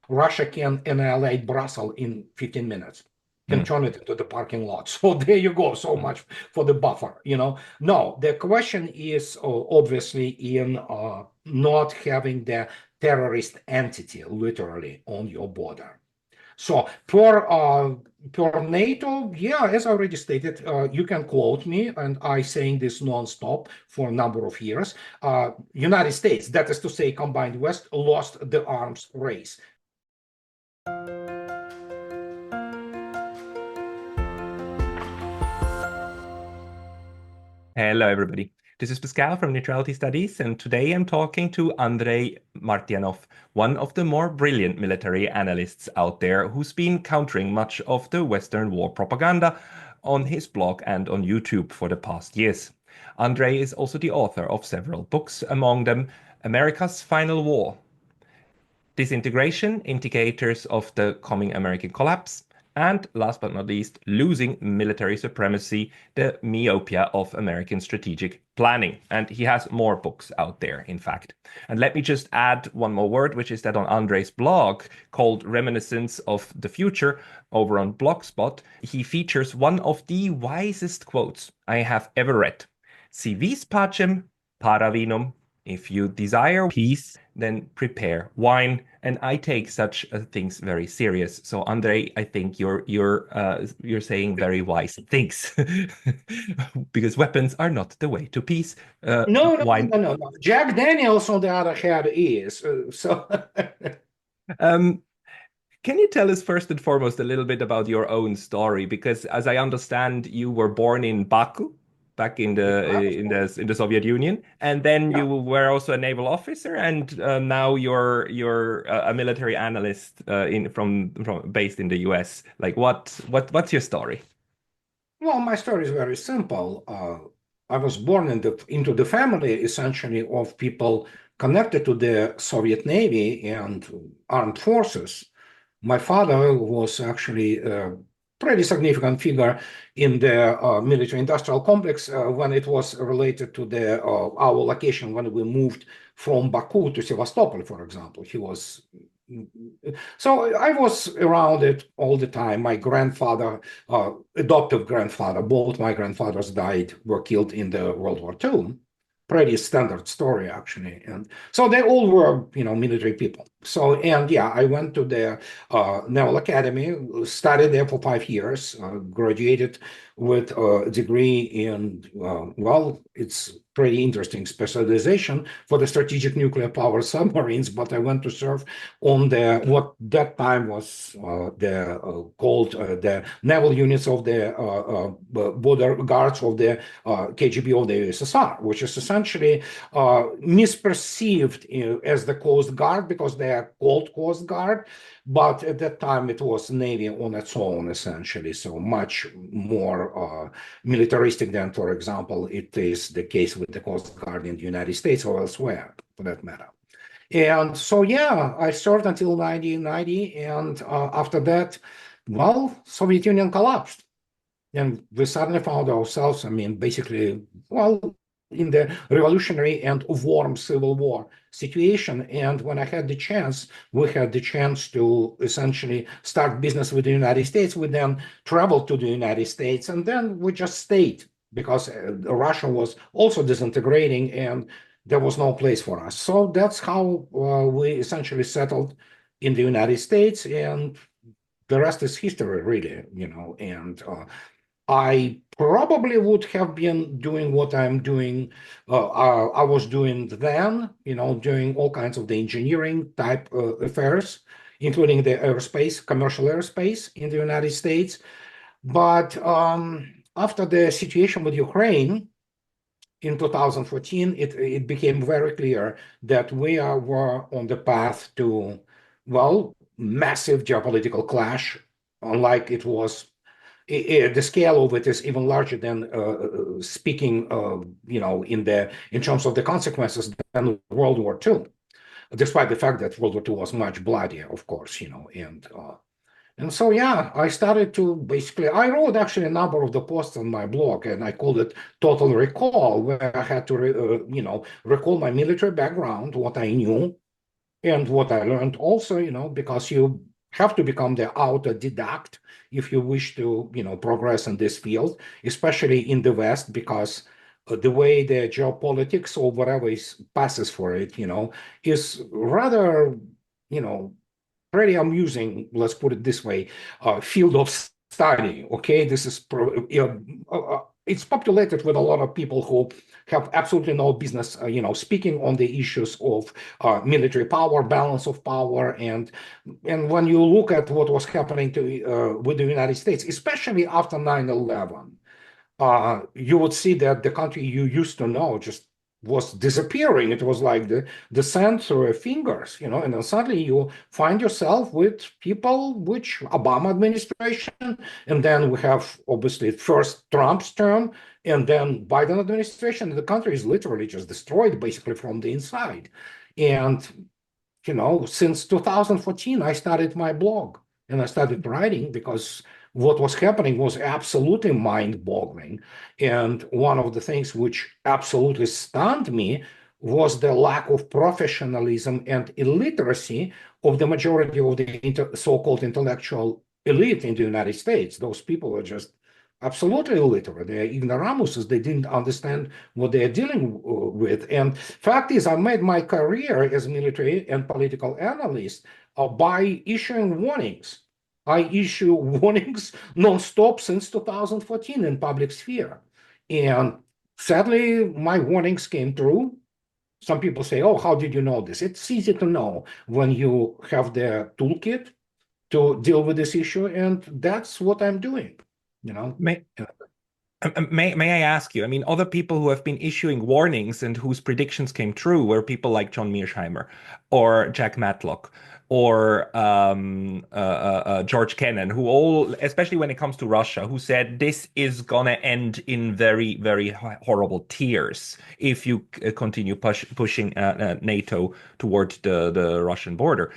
Russia can annihilate Brussels in 15 minutes, can Mm. turn it into the parking lot. So there you go. So much for the buffer, you know. No, the question is obviously in not having the terrorist entity literally on your border. So per NATO, yeah, as I already stated, you can quote me, and I saying this nonstop for a number of years. United States, that is to say, combined West, lost the arms race. Hello, everybody. This is Pascal from Neutrality Studies, and today I'm talking to Andrey Martyanov, one of the more brilliant military analysts out there who's been countering much of the Western war propaganda on his blog and on YouTube for the past years. Andrei is also the author of several books, among them America's Final War, Disintegration, Indicators of the Coming American Collapse, and last but not least, Losing Military Supremacy, the Myopia of American Strategic Planning. And he has more books out there, in fact. And let me just add one more word, which is that on Andrei's blog, called Reminiscence of the Future, over on Blogspot, he features one of the wisest quotes I have ever read. Si vis pacem, para vinum. If you desire peace, then prepare wine. And I take such things very serious. So, Andrei, I think you're saying very wise things, because weapons are not the way to peace. Wine. No. Jack Daniels, on the other hand, is. Um, can you tell us first and foremost a little bit about your own story? Because as I understand, you were born in Baku, back in the Soviet Union, and then Yeah. you were also a naval officer, and now you're a military analyst from based in the US. Like what's your story? Well, my story is very simple. I was born into the family essentially of people connected to the Soviet Navy and armed forces. My father was actually a pretty significant figure in the military-industrial complex when it was related to our location when we moved from Baku to Sevastopol, for example. He was so I was around it all the time. My grandfather, adoptive grandfather, both my grandfathers were killed in the World War II. Pretty standard story, actually. And so they all were, military people. So, and yeah, I went to the Naval Academy, studied there for 5 years, graduated with a degree in, well, it's pretty interesting specialization for the strategic nuclear power submarines, but I went to serve on what that time was called the naval units of the border guards of the KGB of the USSR, which is essentially misperceived as the Coast Guard because they are called Coast Guard, but at that time it was Navy on its own, essentially, so much more militaristic than, for example, it is the case with the Coast Guard in the United States or elsewhere, for that matter. And so, yeah, I served until 1990, and after that, well, Soviet Union collapsed. And we suddenly found ourselves, I mean, basically, well, in the revolutionary and warm civil war situation. And when I had the chance, we had the chance to essentially start business with the United States. We then traveled to the United States, and then we just stayed because Russia was also disintegrating and there was no place for us. So that's how we essentially settled in the United States, and the rest is history, really, and I probably would have been doing what I'm doing. I was doing then, doing all kinds of the engineering type affairs, including the aerospace, commercial aerospace in the United States. But after the situation with Ukraine in 2014, it became very clear that we were on the path to, well, massive geopolitical clash, unlike it was the scale of it is even larger than speaking, in terms of the consequences than World War II, despite the fact that World War II was much bloodier, of course, and so yeah, I started to basically. I wrote actually a number of the posts on my blog, and I called it "Total Recall," where I had to, recall my military background, what I knew, And what I learned also, because you have to become the autodidact if you wish to, progress in this field, especially in the West, because the way the geopolitics or whatever passes for it, is rather, you know, pretty amusing, let's put it this way, field of study. Okay, this is it's populated with a lot of people who have absolutely no business, speaking on the issues of military power, balance of power, and when you look at what was happening to with the United States, especially after 9/11, you would see that the country you used to know just was disappearing. It was like the sand through your fingers, and then suddenly you find yourself with people which Obama administration, and then we have obviously first Trump's term, and then Biden administration. The country is literally just destroyed basically from the inside. And since 2014, I started my blog and I started writing because what was happening was absolutely mind-boggling. And one of the things which absolutely stunned me was the lack of professionalism and illiteracy of the majority of the so-called intellectual elite in the United States. Those people are just absolutely illiterate. They're ignoramuses. They didn't understand what they're dealing with. And fact is, I made my career as military and political analyst by issuing warnings. I issue warnings nonstop since 2014 in public sphere. And sadly, my warnings came true. Some people say, oh, how did you know this? It's easy to know when you have the toolkit to deal with this issue. And that's what I'm doing. May, may I ask you? I mean, other people who have been issuing warnings and whose predictions came true were people like John Mearsheimer or Jack Matlock or George Kennan, who all, especially when it comes to Russia, who said this is gonna end in very, very horrible tears if you continue pushing NATO toward the Russian border.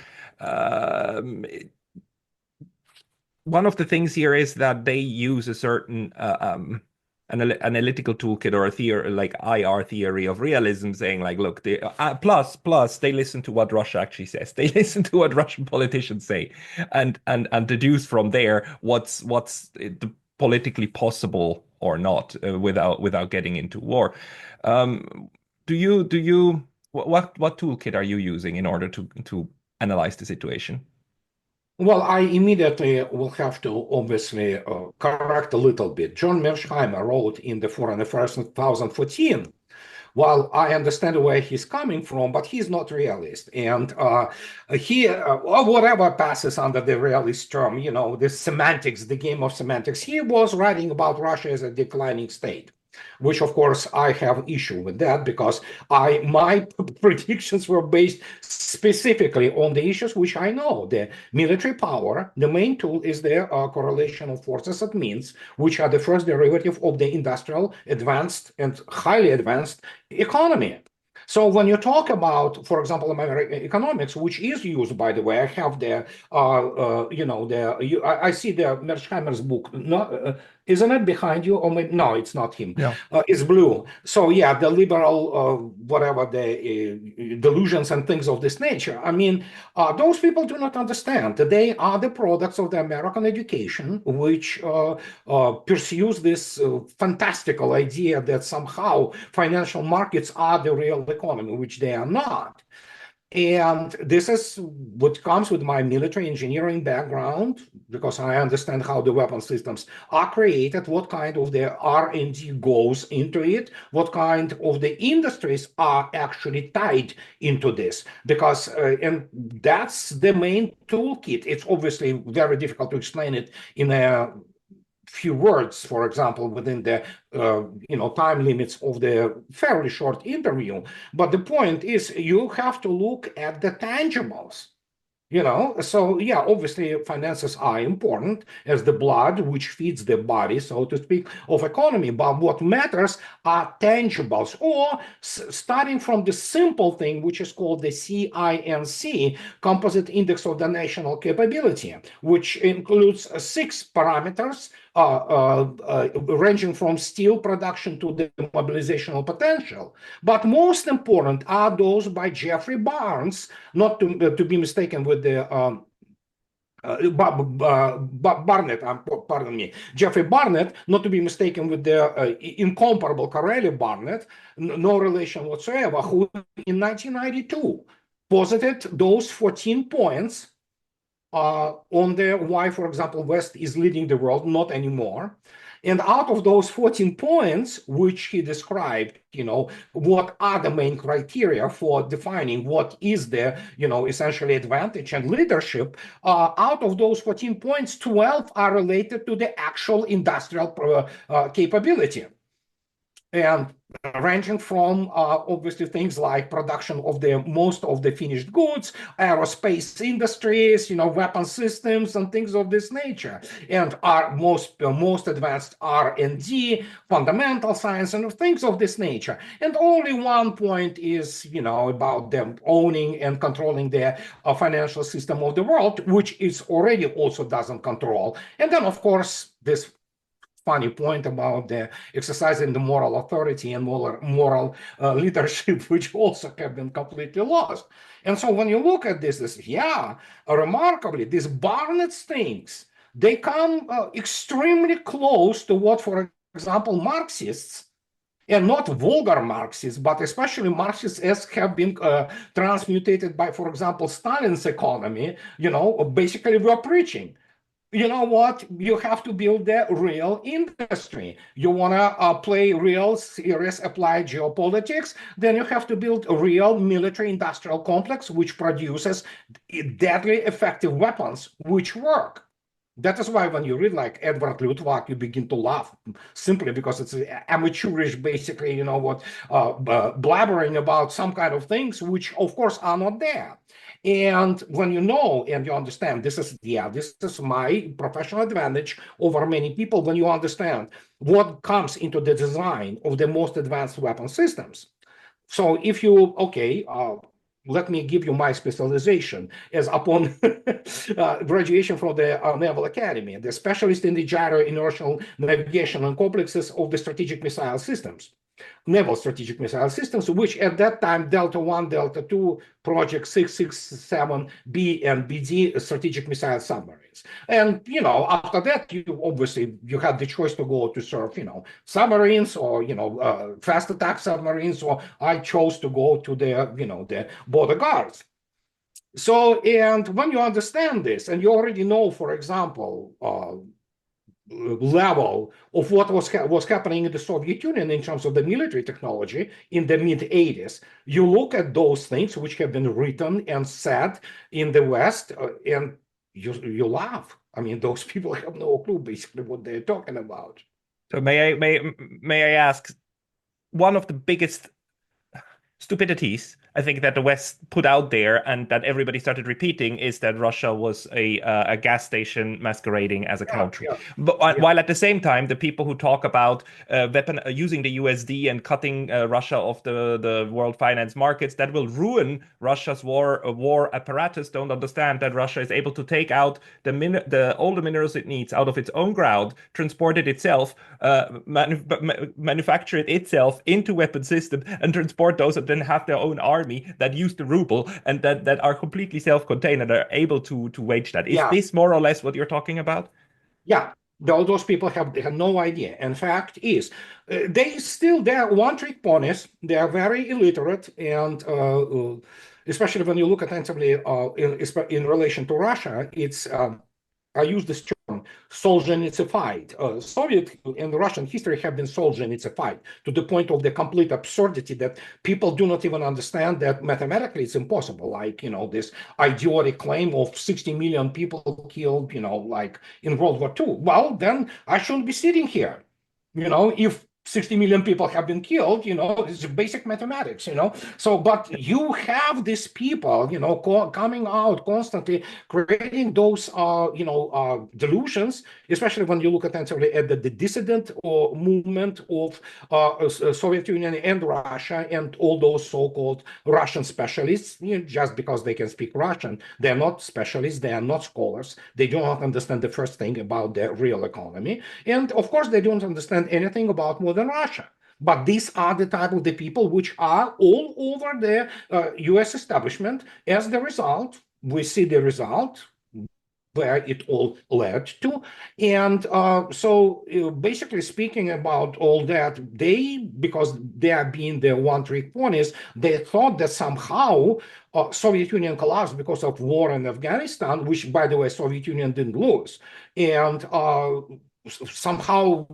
One of the things here is that they use a certain analytical toolkit or a theory like IR theory of realism, saying like, look, plus they listen to what Russia actually says. They listen to what Russian politicians say, and deduce from there what's the politically possible or not without getting into war. Do you what toolkit are you using in order to analyze the situation? Well, I immediately will have to obviously correct a little bit. John Mearsheimer wrote in the Foreign Affairs in 2014. While I understand where he's coming from, but he's not realist. And he, or whatever passes under the realist term, the semantics, the game of semantics, he was writing about Russia as a declining state, which of course I have issue with that because my predictions were based specifically on the issues which I know. The military power, the main tool is the correlation of forces at means, which are the first derivative of the industrial, advanced and highly advanced economy. So when you talk about, for example, American economics, which is used, by the way, I have the, I see the Mearsheimer's book. No, isn't it behind you? Or maybe, no, it's not him. Yeah. It's blue. So yeah, the liberal, whatever the delusions and things of this nature. I mean, those people do not understand that they are the products of the American education, which pursues this fantastical idea that somehow financial markets are the real economy, which they are not. And this is what comes with my military engineering background, because I understand how the weapon systems are created, what kind of the R&D goes into it, what kind of the industries are actually tied into this, because, and that's the main toolkit. It's obviously very difficult to explain it in a few words, for example, within the time limits of the fairly short interview. But the point is, you have to look at the tangibles. So yeah, obviously finances are important as the blood which feeds the body, so to speak, of economy. But what matters are tangibles, or starting from the simple thing which is called the CINC, Composite Index of the National Capability, which includes 6 parameters ranging from steel production to the mobilizational potential. But most important are those by Jeffrey Barnes, not to be mistaken with the Barnett, pardon me, Jeffrey Barnett, not to be mistaken with the incomparable Corelli Barnett, no relation whatsoever, who in 1992 posited those 14 points on the why, for example, West is leading the world, not anymore. And out of those 14 points, which he described, what are the main criteria for defining what is the, essentially advantage and leadership, out of those 14 points, 12 are related to the actual industrial capability. And ranging from obviously things like production of most of the finished goods, aerospace industries, weapon systems and things of this nature, and our most advanced R&D, fundamental science and things of this nature. And only one point is about them owning and controlling the financial system of the world, which is already also doesn't control. And then of course this funny point about the exercising the moral authority and moral leadership, which also have been completely lost. And so when you look at this, remarkably, these Barnett's things, they come extremely close to what, for example, Marxists, and not vulgar Marxists, but especially Marxists as have been transmutated by, for example, Stalin's economy, basically were preaching. You know what? You have to build the real industry. You want to play real, serious, applied geopolitics, then you have to build a real military industrial complex which produces deadly effective weapons which work. That is why when you read like Edward Luttwak, you begin to laugh simply because it's amateurish, basically, blabbering about some kind of things which, of course, are not there. And when you know and you understand, this is my professional advantage over many people when you understand what comes into the design of the most advanced weapon systems. So if you, let me give you my specialization as upon graduation from the Naval Academy, the specialist in the gyro inertial navigation and complexes of the strategic missile systems. Naval strategic missile systems, which at that time Delta 1, Delta 2, Project 667B and BD strategic missile submarines. And, after that, you had the choice to go to serve, submarines or, fast attack submarines, or I chose to go to the border guards. So, and when you understand this, and you already know, for example, level of what was happening in the Soviet Union in terms of the military technology in the mid-80s. You look at those things which have been written and said in the West, and you laugh. I mean, those people have no clue basically what they're talking about. So may I ask, one of the biggest stupidities I think that the West put out there and that everybody started repeating is that Russia was a gas station masquerading as a country. But while at the same time, the people who talk about using the USD and cutting Russia off the world finance markets that will ruin Russia's war apparatus don't understand that Russia is able to take out all the minerals it needs out of its own ground, transport it itself, manufacture it itself into weapon system, and transport those and then have their own army that use the ruble and that are completely self-contained and are able to wage that. Is this more or less what you're talking about? Yeah, those people have no idea. In fact, they're one-trick ponies. They are very illiterate, and especially when you look attentively in relation to Russia, it's I use this term, Solzhenitsyified. Soviet and Russian history have been Solzhenitsyified to the point of the complete absurdity that people do not even understand that mathematically it's impossible. Like, this idiotic claim of 60 million people killed, like in World War II. Well, then I shouldn't be sitting here. If 60 million people have been killed, it's basic mathematics, So, but you have these people, coming out constantly, creating those, delusions, especially when you look attentively at the dissident or movement of Soviet Union and Russia and all those so-called Russian specialists, just because they can speak Russian. They're not specialists, they are not scholars. They do not understand the first thing about the real economy. And of course, they don't understand anything about modern Russia. But these are the type of the people which are all over the US establishment. As the result, we see the result where it all led to. And basically speaking about all that, because they are being the one-trick ponies, they thought that somehow Soviet Union collapsed because of war in Afghanistan, which, by the way, Soviet Union didn't lose. And somehow,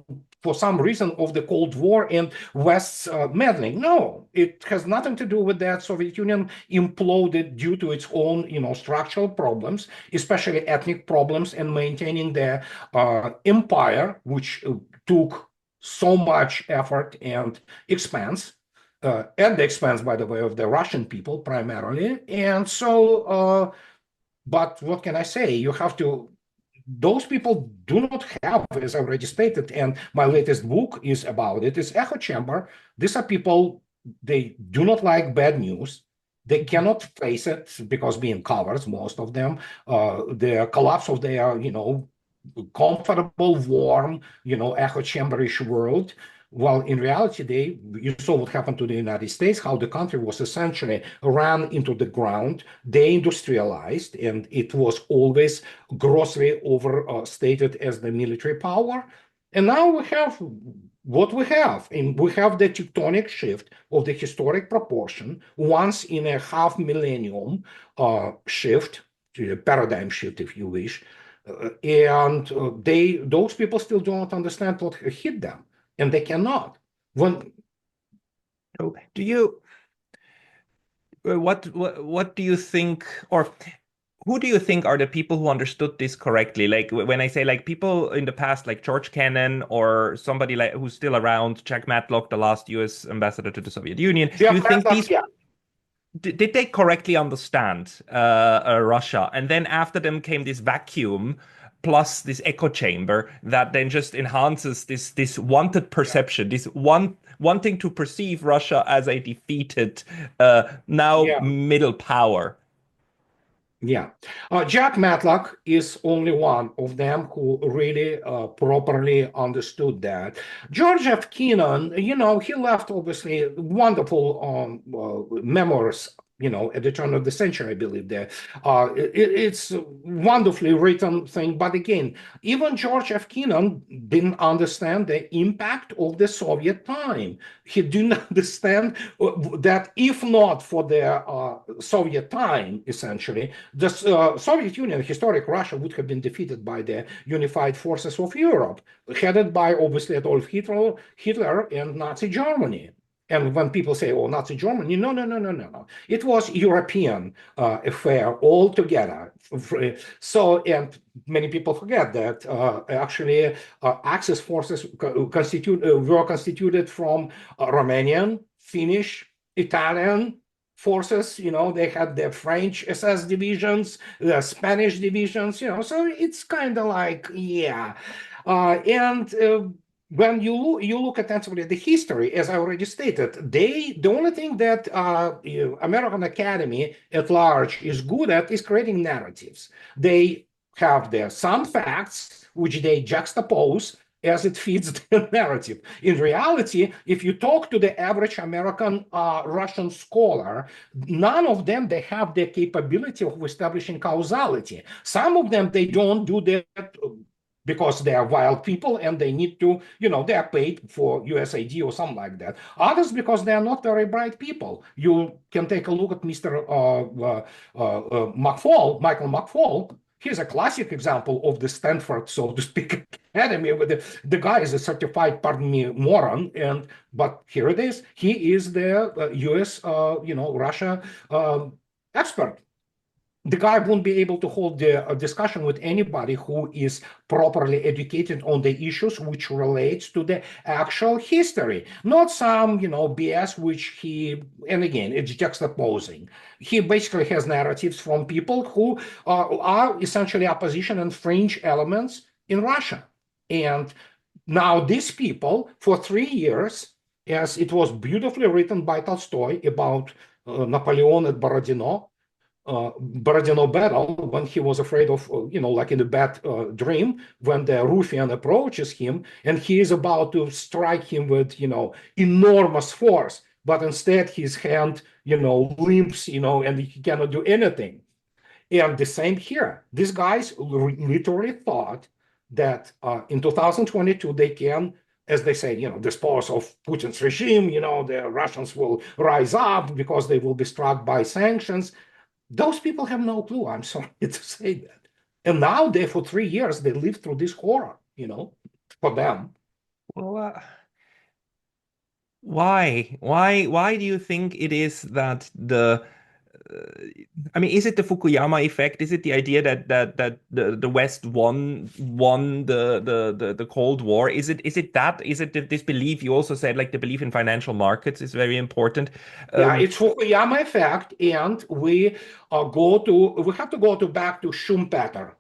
for some reason, of the Cold War and West's meddling. No, it has nothing to do with that. Soviet Union imploded due to its own, structural problems, especially ethnic problems, and maintaining the empire, which took so much effort and expense, at the expense, by the way, of the Russian people primarily. And so, but what can I say? You have to. Those people do not have, as I already stated, and my latest book is about it, is echo chamber. These are people, they do not like bad news. They cannot face it because being cowards, most of them, the collapse of their, comfortable, warm, echo chamberish world. Well, in reality, you saw what happened to the United States, how the country was essentially ran into the ground, deindustrialized, and it was always grossly overstated as the military power. And now we have what we have, and we have the tectonic shift of the historic proportion, once in a half millennium shift, a paradigm shift, if you wish. And those people still do not understand what hit them. And they cannot. Do you what do you think, or who do you think are the people who understood this correctly? Like when I say like people in the past, like George Kennan or somebody like who's still around, Jack Matlock, the last US ambassador to the Soviet Union, do you think these did they correctly understand Russia? And then after them came this vacuum plus this echo chamber that then just enhances this wanted perception, this wanting to perceive Russia as a defeated middle power. Yeah. Jack Matlock is only one of them who really properly understood that. George F. Kennan, he left obviously wonderful memoirs, at the turn of the century, I believe that. It's a wonderfully written thing. But again, even George F. Kennan didn't understand the impact of the Soviet time. He didn't understand that if not for the Soviet time, essentially, the Soviet Union, historic Russia, would have been defeated by the unified forces of Europe, headed by obviously Adolf Hitler and Nazi Germany. And when people say, "Oh, Nazi Germany," no. It was European affair altogether. So, and many people forget that actually Axis forces were constituted from Romanian, Finnish, Italian forces. They had the French SS divisions, the Spanish divisions. So it's kind of like, yeah, and. When you look attentively at the history, as I already stated, the only thing that American Academy at large is good at is creating narratives. They have some facts which they juxtapose as it fits the narrative. In reality, if you talk to the average American Russian scholar, none of them, they have the capability of establishing causality. Some of them, they don't do that because they are wild people and they need to, they are paid for USAID or something like that. Others because they are not very bright people. You can take a look at Mr. Michael McFaul. He's a classic example of the Stanford, so to speak, academy. With the guy is a certified, pardon me, moron. But here it is. He is the U.S., Russia expert. the guy won't be able to hold a discussion with anybody who is properly educated on the issues which relates to the actual history, not some, BS which and again, it's juxtaposing. He basically has narratives from people who are essentially opposition and fringe elements in Russia. And now these people, for 3 years, as it was beautifully written by Tolstoy about Napoleon at Borodino battle, when he was afraid of, like in a bad dream, when the Ruffian approaches him and he is about to strike him with, enormous force, but instead his hand, limps, and he cannot do anything. And the same here. These guys literally thought that in 2022 they can, as they say, dispose of Putin's regime. The Russians will rise up because they will be struck by sanctions. Those people have no clue. I'm sorry to say that. And now for 3 years, they lived through this horror, for them. Well, why do you think it is that is it the Fukuyama effect? Is it the idea that the West won the Cold War? Is it this belief? You also said like the belief in financial markets is very important. Yeah, it's Fukuyama effect, and we have to go back to Schumpeter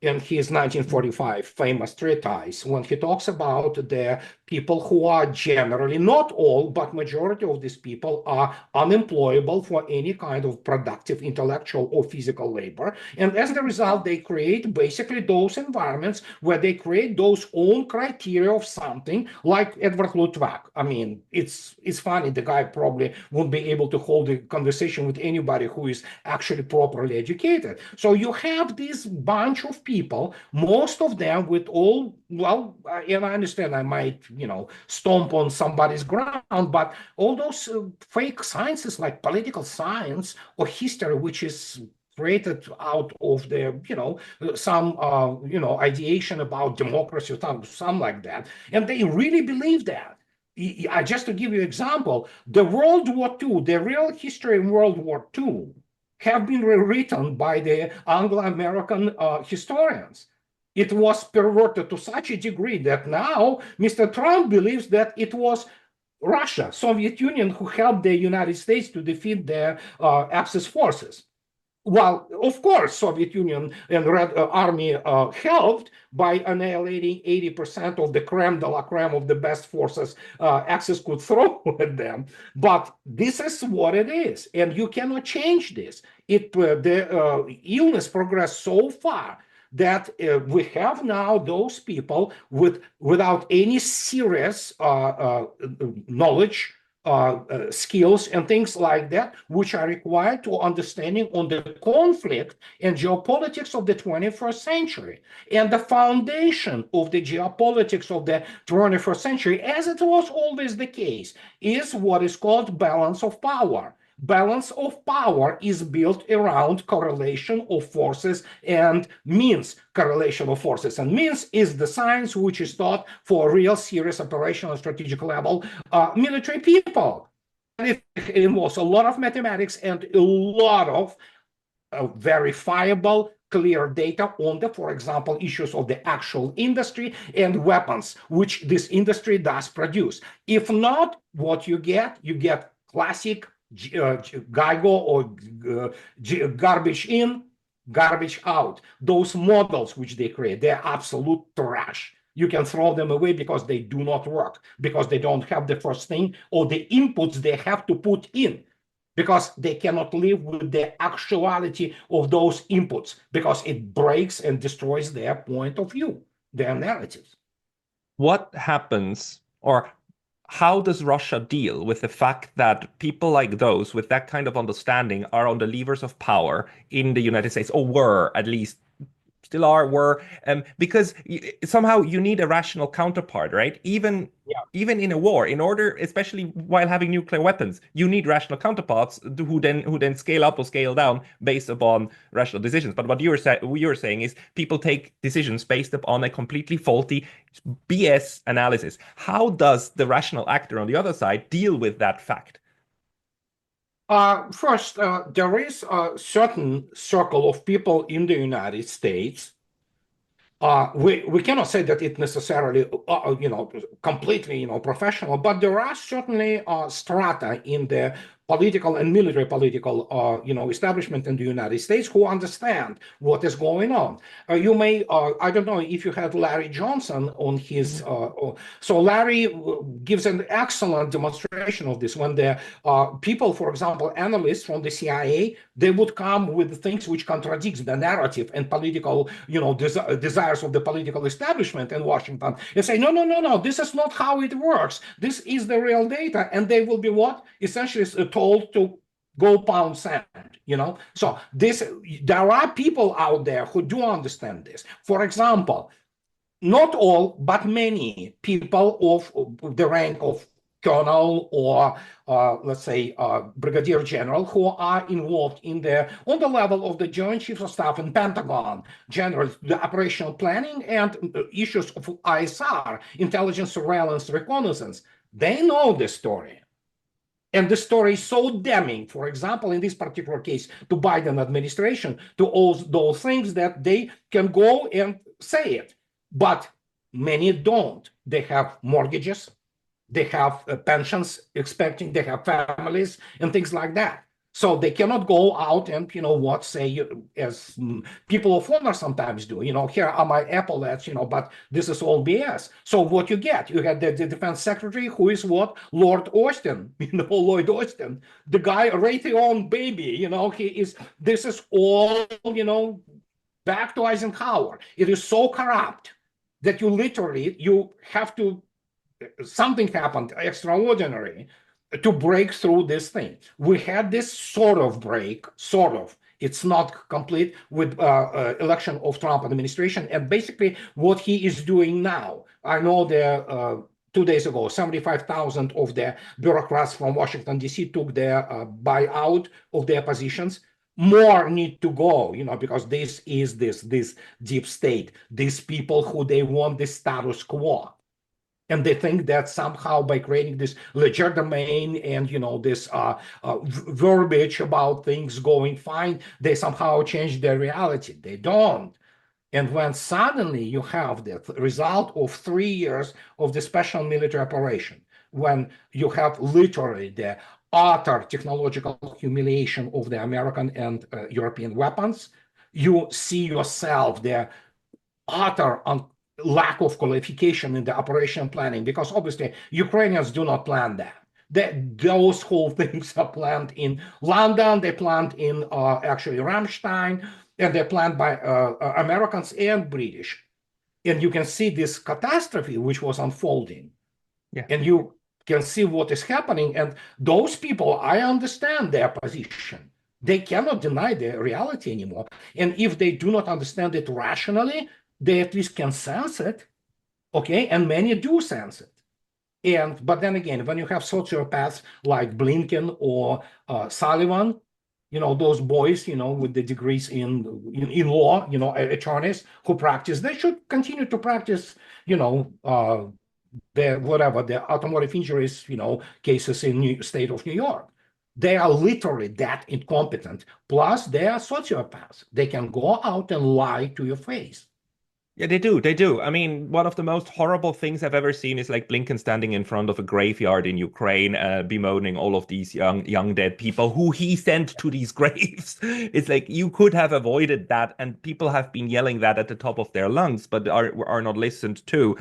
in his 1945 famous treatise, when he talks about the people who are generally, not all, but majority of these people are unemployable for any kind of productive intellectual or physical labor. And as a result, they create basically those environments where they create those own criteria of something like Edward Luttwak. I mean, it's funny, the guy probably won't be able to hold a conversation with anybody who is actually properly educated. So you have this bunch of people, most of them with all, well, and I understand I might, stomp on somebody's ground, but all those fake sciences like political science or history, which is created out of the, some, ideation about democracy or something like that. And they really believe that. Just to give you an example, the World War II, the real history in World War II have been rewritten by the Anglo-American historians. It was perverted to such a degree that now Mr. Trump believes that it was Russia, Soviet Union, who helped the United States to defeat the Axis forces. Well, of course, Soviet Union and Red Army helped by annihilating 80% of the creme de la creme of the best forces Axis could throw at them. But this is what it is, and you cannot change this. The illness progressed so far that we have now those people without any serious knowledge, skills and things like that, which are required to understanding on the conflict and geopolitics of the 21st century. And the foundation of the geopolitics of the 21st century, as it was always the case, is what is called balance of power. Balance of power is built around correlation of forces and means. Correlation of forces and means is the science which is taught for real serious operational strategic level military people. It involves a lot of mathematics and a lot of verifiable clear data on the, for example, issues of the actual industry and weapons, which this industry does produce. If not, what you get classic GIGO or garbage in, garbage out. Those models which they create, they're absolute trash. You can throw them away because they do not work, because they don't have the first thing or the inputs they have to put in, because they cannot live with the actuality of those inputs, because it breaks and destroys their point of view, their narratives. What happens, or how does Russia deal with the fact that people like those with that kind of understanding are on the levers of power in the United States, or were at least, still are, were, because somehow you need a rational counterpart, right? Even in a war, in order, especially while having nuclear weapons, you need rational counterparts who then scale up or scale down based upon rational decisions. But what you're saying is people take decisions based upon a completely faulty BS analysis. How does the rational actor on the other side deal with that fact? First, there is a certain circle of people in the United States. We cannot say that it necessarily, completely, professional, but there are certainly strata in the political and military political, establishment in the United States who understand what is going on. You may, I don't know if you had Larry Johnson on his, so Larry gives an excellent demonstration of this when the people, for example, analysts from the CIA, they would come with things which contradicts the narrative and political, desires of the political establishment in Washington and say, no, this is not how it works. This is the real data. And they will be what? Essentially told to go pound sand, So there are people out there who do understand this. For example, not all, but many people of the rank of colonel or let's say brigadier general who are involved on the level of the Joint Chiefs of Staff and Pentagon, general, the operational planning and issues of ISR, intelligence, surveillance, reconnaissance. They know the story. And the story is so damning, for example, in this particular case, to Biden administration, to all those things that they can go and say it. But many don't. They have mortgages, they have pensions expecting, they have families and things like that. So they cannot go out and, say, as people of honor sometimes do, here are my epaulets, but this is all BS. So what you get, you had the defense secretary who is what? Lord Austin, Lloyd Austin, the guy, Raytheon baby, this is all, back to Eisenhower. It is so corrupt that you have to, something happened extraordinary to break through this thing. We had this sort of break, it's not complete with election of Trump administration. And basically what he is doing now, I know the 2 days ago, 75,000 of the bureaucrats from Washington, D.C. took their buyout of their positions. More need to go, because this is this deep state, these people who they want the status quo. And they think that somehow by creating this legerdemain and this verbiage about things going fine, they somehow change their reality. They don't. And when suddenly you have the result of 3 years of the special military operation, when you have literally the utter technological humiliation of the American and European weapons, you see yourself the utter lack of qualification in the operation planning, because obviously Ukrainians do not plan that. Those whole things are planned in London, they planned in actually Ramstein, and they're planned by Americans and British. And you can see this catastrophe which was unfolding. Yeah. And you can see what is happening. And those people, I understand their position. They cannot deny the reality anymore. And if they do not understand it rationally, they at least can sense it, okay? And many do sense it. But then again, when you have sociopaths like Blinken or Sullivan, those boys, with the degrees in law, attorneys who practice, they should continue to practice, the automotive injuries, cases in the state of New York. They are literally that incompetent. Plus, they are sociopaths. They can go out and lie to your face. Yeah, they do. They do. I mean, one of the most horrible things I've ever seen is like Blinken standing in front of a graveyard in Ukraine, bemoaning all of these young dead people who he sent to these graves. It's like you could have avoided that, and people have been yelling that at the top of their lungs, but are not listened to.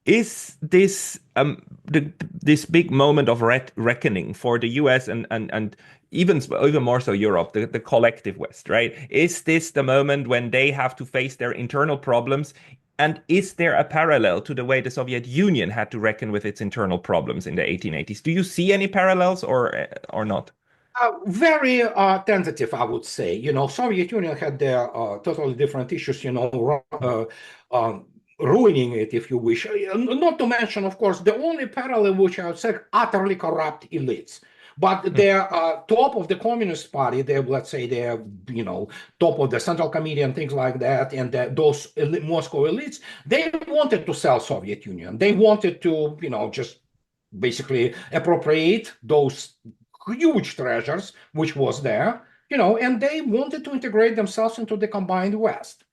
Is this this big moment of reckoning for the US and even more so Europe, the collective West, right? Is this the moment when they have to face their internal problems? And is there a parallel to the way the Soviet Union had to reckon with its internal problems in the 1880s? Do you see any parallels or not? Very tentative, I would say. Soviet Union had their totally different issues, ruining it, if you wish. Not to mention, of course, the only parallel which I would say utterly corrupt elites. But they're top of the Communist Party, let's say they're, top of the Central Committee and things like that, and those Moscow elites, they wanted to sell Soviet Union. They wanted to, just basically appropriate those huge treasures which was there, and they wanted to integrate themselves into the combined West.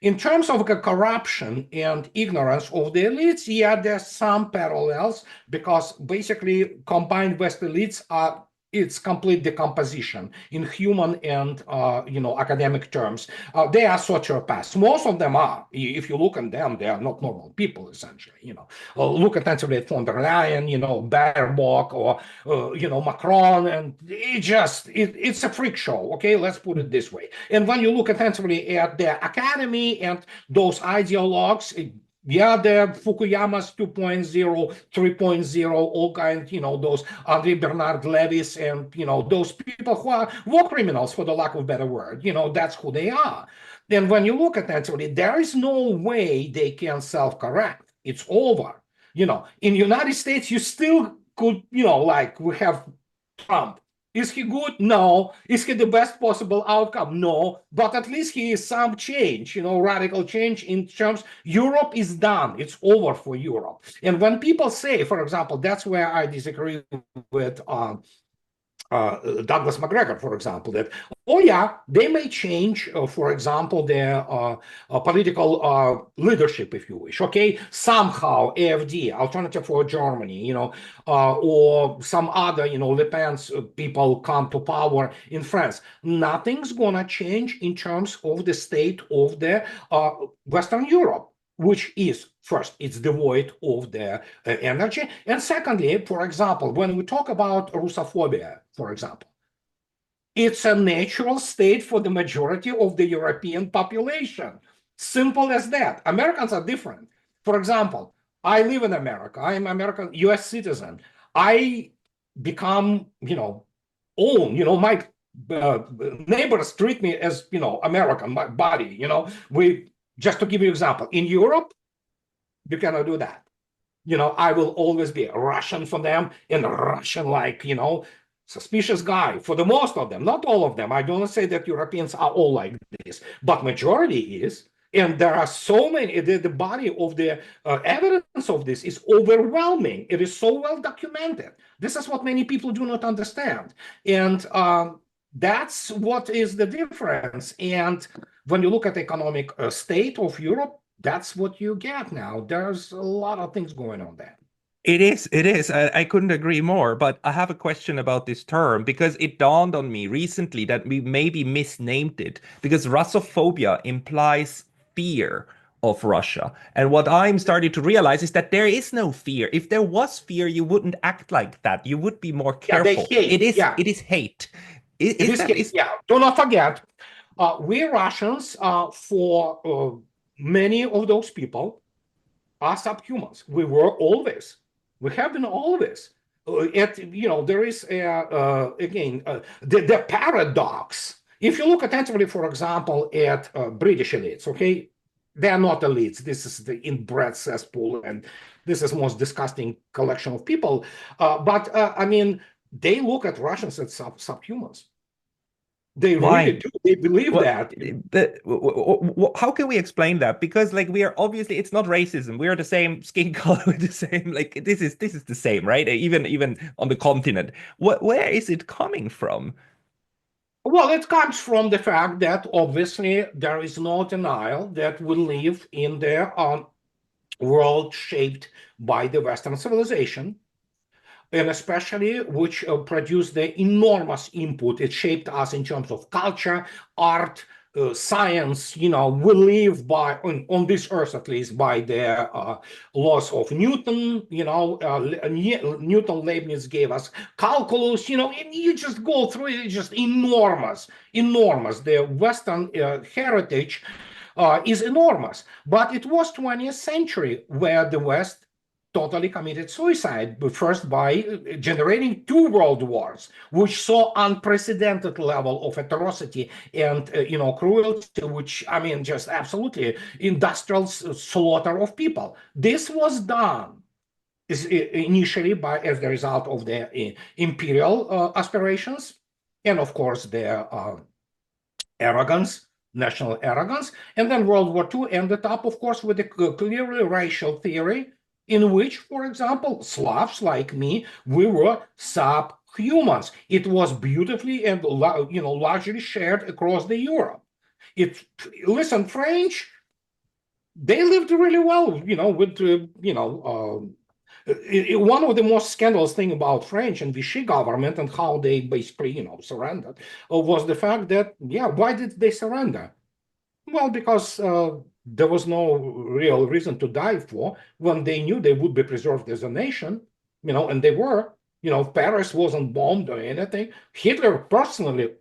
In terms of the corruption and ignorance of the elites, yeah, there's some parallels because basically combined West elites are it's complete decomposition in human and academic terms. They are sociopaths. Most of them are. If you look at them, they are not normal people essentially. Look attentively at von der Leyen, Baerbock, or Macron, and it's a freak show. Okay, let's put it this way. And when you look attentively at the academy and those ideologues, yeah, the Fukuyama's 2.0, 3.0, all kinds, those Andrei Bernard Levis and, those people who are war criminals, for the lack of a better word, that's who they are. Then when you look attentively, there is no way they can self-correct. It's over. In the United States, you still could, like we have Trump. Is he good? No. Is he the best possible outcome? No. But at least he is some change, radical change in terms Europe is done. It's over for Europe. And when people say, for example, that's where I disagree with Douglas McGregor, for example, that, oh yeah, they may change, for example, their political leadership, if you wish, okay? Somehow, AFD, Alternative for Germany, or some other, Le Pen's people come to power in France. Nothing's gonna change in terms of the state of the Western Europe, which is, first, it's devoid of the energy. And secondly, for example, when we talk about Russophobia, for example, it's a natural state for the majority of the European population. Simple as that. Americans are different. For example, I live in America. I'm American US citizen. I become, my neighbors treat me as, American, my body, just to give you an example, in Europe, you cannot do that. I will always be Russian for them and Russian like, suspicious guy for the most of them, not all of them. I don't say that Europeans are all like this, but majority is. And there are so many, the body of the evidence of this is overwhelming. It is so well documented. This is what many people do not understand. And that's what is the difference. And when you look at the economic state of Europe, that's what you get now. There's a lot of things going on there. It is, it is. I couldn't agree more. But I have a question about this term because it dawned on me recently that we maybe misnamed it because Russophobia implies fear of Russia. And what I'm starting to realize is that there is no fear. If there was fear, you wouldn't act like that. You would be more careful. Yeah, they hate. It is hate. Yeah. Do not forget, we Russians, for many of those people, are subhumans. We were always. We have been always. There is again the paradox. If you look attentively, for example, at British elites, okay, they are not elites. This is the inbred cesspool, and this is most disgusting collection of people. But I mean, they look at Russians as subhumans. They really do. They believe that. How can we explain that? Because we are obviously it's not racism. We are the same skin color, the same this is the same, right? Even on the continent. Where is it coming from? Well, it comes from the fact that obviously there is no denial that we live in the world shaped by the Western civilization, and especially which produced the enormous input. It shaped us in terms of culture, art, science. We live by, on this earth at least, by the laws of Newton. Newton, Leibniz gave us calculus. And you just go through it. It's just enormous. The Western heritage is enormous. But it was 20th century where the West totally committed suicide, but first by generating 2 world wars, which saw unprecedented level of atrocity and cruelty, which just absolutely industrial slaughter of people. This was done initially as the result of their imperial aspirations, and of course their arrogance, national arrogance. And then World War II ended up, of course, with a clearly racial theory in which, for example, Slavs like me, we were subhumans. It was beautifully and largely shared across the Europe. Listen, French, they lived really well, with one of the most scandalous thing about French and Vichy government and how they basically, surrendered was the fact that, why did they surrender? Well, because there was no real reason to die for when they knew they would be preserved as a nation, and they were. Paris wasn't bombed or anything. Hitler personally,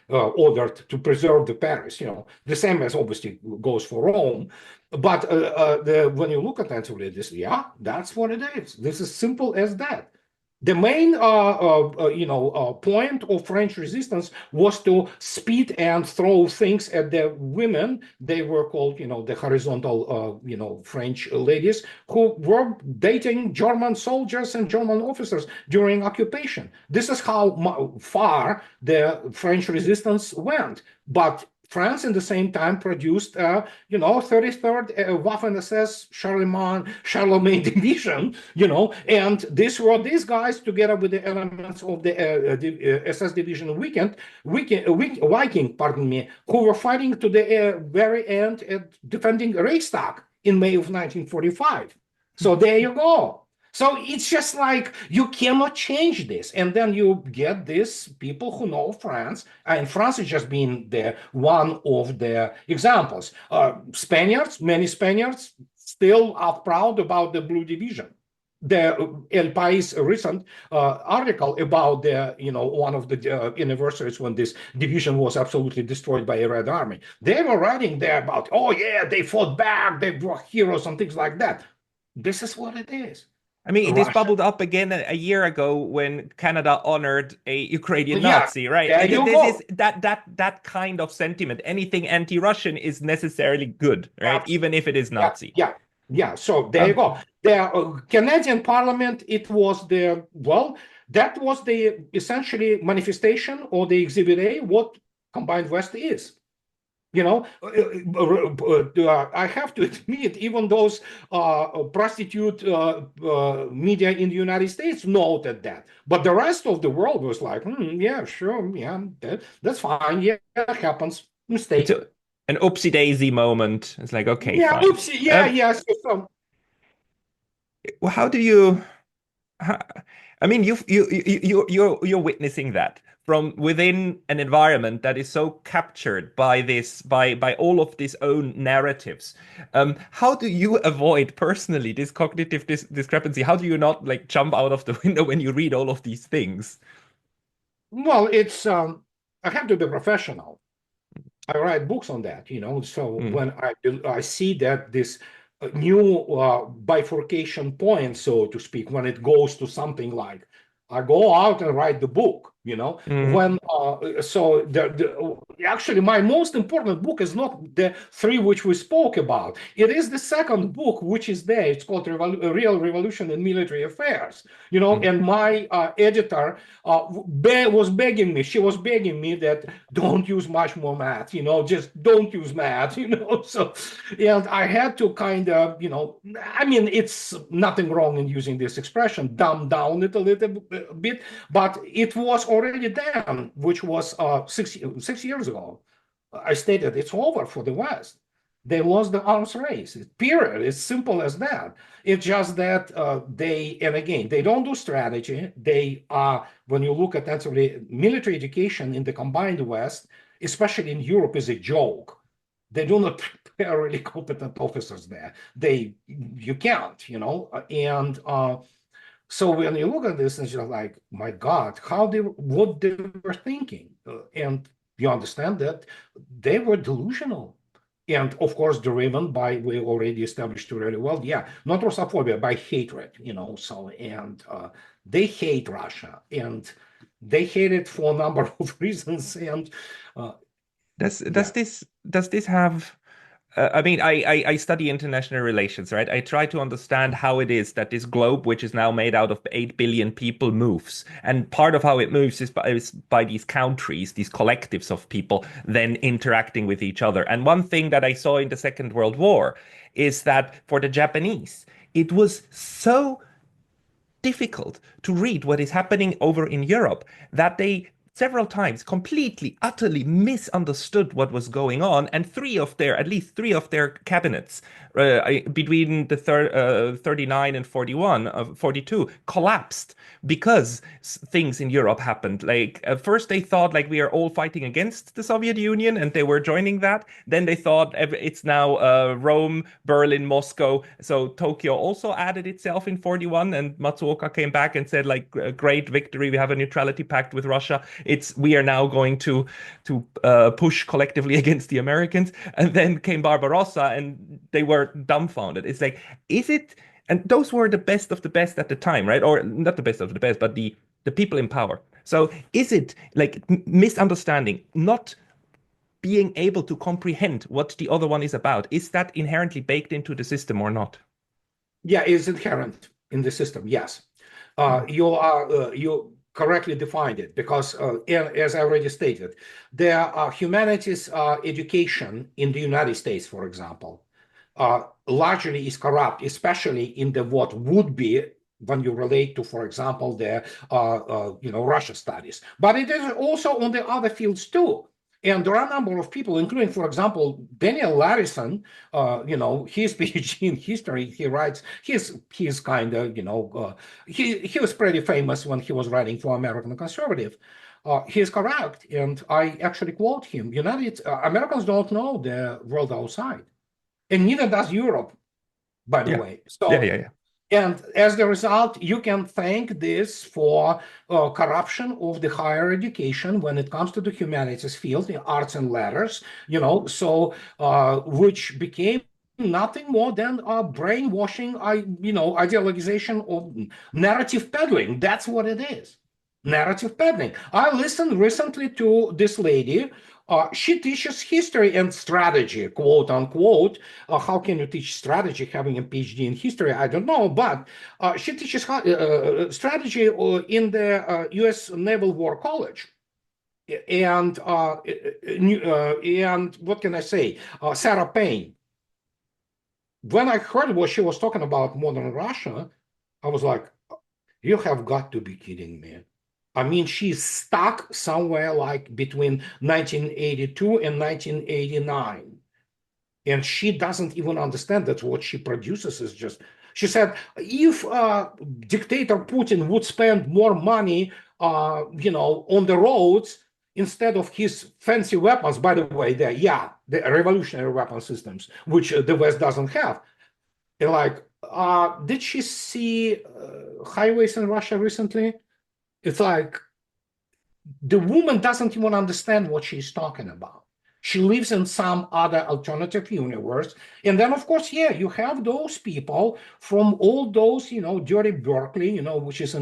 ordered to preserve the Paris. The same as obviously goes for Rome. But when you look at this, that's what it is. This is simple as that. The main, point of French resistance was to spit and throw things at the women. They were called, the horizontal, French ladies who were dating German soldiers and German officers during occupation. This is how far the French resistance went. But France, in the same time, produced, 33rd Waffen-SS Charlemagne Division, and these guys, together with the elements of the SS Division Viking, pardon me, who were fighting to the very end at defending Reichstag in May of 1945. So there you go. So it's just like you cannot change this. And then you get these people who know France, and France has just been one of the examples. Many Spaniards still are proud about the Blue Division. The El País recent article about one of the anniversaries when this division was absolutely destroyed by a Red Army. They were writing there about, oh yeah, they fought back, they were heroes and things like that. This is what it is. I mean, this bubbled up again a year ago when Canada honored a Ukrainian Nazi, right? There you go. Is that kind of sentiment. Anything anti-Russian is necessarily good, right? Even if it is Nazi. Yeah. So there you go. The Canadian Parliament, that was the essentially manifestation or the exhibit A, what Combined West is. I have to admit, even those prostitute media in the United States noted that. But the rest of the world was like, yeah, sure, yeah, that's fine. Yeah, that happens. Mistake. It's an oopsie daisy moment. It's like, okay, yeah, fine. Oopsie, yeah. How do you? I mean, you're witnessing that from within an environment that is so captured by all of these own narratives. How do you avoid personally this cognitive discrepancy? How do you not jump out of the window when you read all of these things? Well, it's I have to be professional. I write books on that, So when I see that this new bifurcation point, so to speak, when it goes to something like I go out and write the book, when actually my most important book is not the three which we spoke about. It is the second book which is there. It's called Real Revolution in Military Affairs, and my editor was begging me. She was begging me that don't use much more math, just don't use math, So, and I had to kind of, I mean, it's nothing wrong in using this expression, dumb down it a little bit, but it was already done, which was 6 years ago. I stated it's over for the West. They lost the arms race, period. It's simple as that. It's just that they don't do strategy. They are, when you look at actually military education in the combined West, especially in Europe, is a joke. They do not prepare really competent officers there. You can't, and so when you look at this, and you're like, my God, what they were thinking, and you understand that they were delusional, and of course driven by, we already established really well, not Russophobia, by hatred, So and they hate Russia, and they hate it for a number of reasons, and does this have? I mean, I study international relations, right? I try to understand how it is that this globe, which is now made out of 8 billion people, moves. And part of how it moves is by these countries, these collectives of people, then interacting with each other. And one thing that I saw in the Second World War is that for the Japanese, it was so difficult to read what is happening over in Europe that they several times completely, utterly misunderstood what was going on, and at least three of their cabinets between the 39 and 42 collapsed because things in Europe happened. Like first they thought like we are all fighting against the Soviet Union and they were joining that. Then they thought it's now Rome, Berlin, Moscow. So Tokyo also added itself in 41, and Matsuoka came back and said like great victory, we have a neutrality pact with Russia. We are now going to push collectively against the Americans. And then came Barbarossa, and they were dumbfounded. It's like, is it? And those were the best of the best at the time, right? Or not the best of the best, but the people in power. So is it like misunderstanding, not being able to comprehend what the other one is about? Is that inherently baked into the system or not? Yeah, it's inherent in the system. Yes, you correctly defined it, because as I already stated, there are humanities education in the United States, for example, largely is corrupt, especially in the what would be when you relate to, for example, the Russia studies. But it is also on the other fields too. And there are a number of people, including, for example, Daniel Larison, his PhD in history, he writes, he's kind of, he was pretty famous when he was writing for American Conservative. He's correct, and I actually quote him, Americans don't know the world outside, and neither does Europe, by the way. So, yeah. And as the result, you can thank this for corruption of the higher education when it comes to the humanities field, the arts and letters, which became nothing more than brainwashing, ideologization of narrative peddling. That's what it is. Narrative peddling. I listened recently to this lady. She teaches history and strategy, quote unquote. How can you teach strategy having a PhD in history? I don't know, but she teaches strategy in the U.S. Naval War College. And what can I say? Sarah Payne. When I heard what she was talking about modern Russia, I was like, you have got to be kidding me. I mean, she's stuck somewhere like between 1982 and 1989. And she doesn't even understand that what she produces is just, she said, if dictator Putin would spend more money, on the roads instead of his fancy weapons, by the way, the revolutionary weapon systems, which the West doesn't have. And like, did she see highways in Russia recently? It's like the woman doesn't even understand what she's talking about. She lives in some other alternative universe. And then, of course, you have those people from all those, dirty Berkeley, which is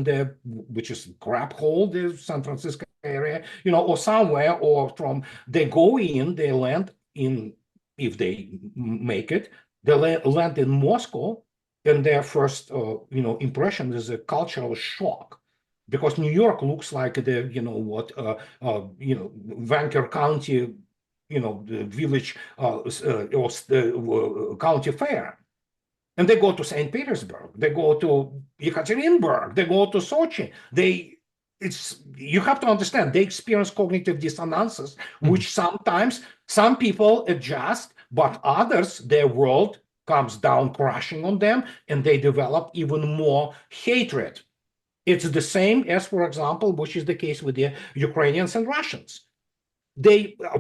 crap hole, the San Francisco area, or somewhere, or they go in, they land in, if they make it, they land in Moscow, and their first, impression is a cultural shock. Because New York looks like the, Vanker County, the village or county fair. And they go to St. Petersburg, they go to Yekaterinburg, they go to Sochi. You have to understand, they experience cognitive dissonances, which sometimes some people adjust, but others, their world comes down crashing on them, and they develop even more hatred. It's the same as, for example, which is the case with the Ukrainians and Russians.